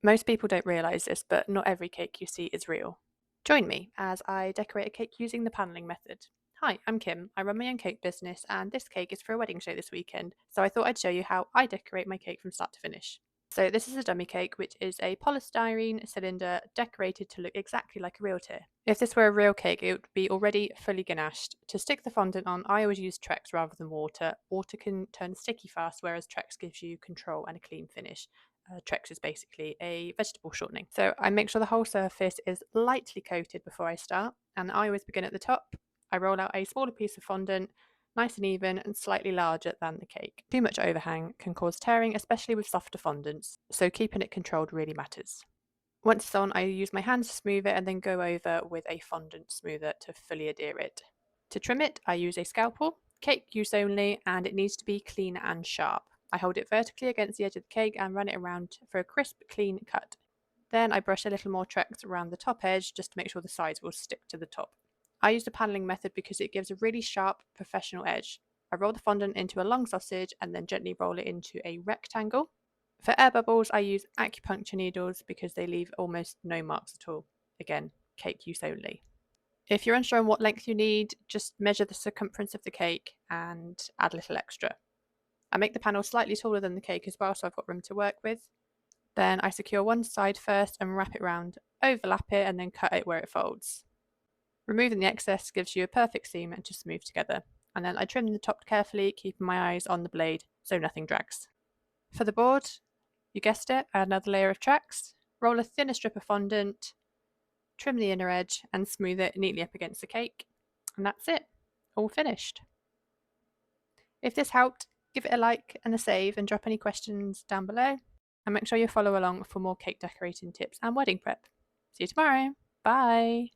Most people don't realise this, but not every cake you see is real. Join me as I decorate a cake using the panelling method. Hi, I'm Kim. I run my own cake business, and this cake is for a wedding show this weekend, so I thought I'd show you how I decorate my cake from start to finish. So, this is a dummy cake, which is a polystyrene cylinder decorated to look exactly like a real tear. If this were a real cake, it would be already fully ganached. To stick the fondant on, I always use Trex rather than water. Water can turn sticky fast, whereas Trex gives you control and a clean finish. Trex is basically a vegetable shortening. So I make sure the whole surface is lightly coated before I start, and I always begin at the top. I roll out a smaller piece of fondant, nice and even and slightly larger than the cake. Too much overhang can cause tearing, especially with softer fondants, so keeping it controlled really matters. Once it's on, I use my hands to smooth it and then go over with a fondant smoother to fully adhere it. To trim it, I use a scalpel, cake use only, and it needs to be clean and sharp. I hold it vertically against the edge of the cake and run it around for a crisp, clean cut. Then I brush a little more Trex around the top edge just to make sure the sides will stick to the top. I use the paneling method because it gives a really sharp, professional edge. I roll the fondant into a long sausage and then gently roll it into a rectangle. For air bubbles, I use acupuncture needles because they leave almost no marks at all. Again, cake use only. If you're unsure on what length you need, just measure the circumference of the cake and add a little extra. I make the panel slightly taller than the cake as well, so I've got room to work with. Then I secure one side first and wrap it round, overlap it, and then cut it where it folds. Removing the excess gives you a perfect seam and to smooth together. And then I trim the top carefully, keeping my eyes on the blade so nothing drags. For the board, you guessed it, add another layer of Trex, roll a thinner strip of fondant, trim the inner edge, and smooth it neatly up against the cake. And that's it, all finished. If this helped, give it a like and a save and drop any questions down below. And make sure you follow along for more cake decorating tips and wedding prep. See you tomorrow. Bye.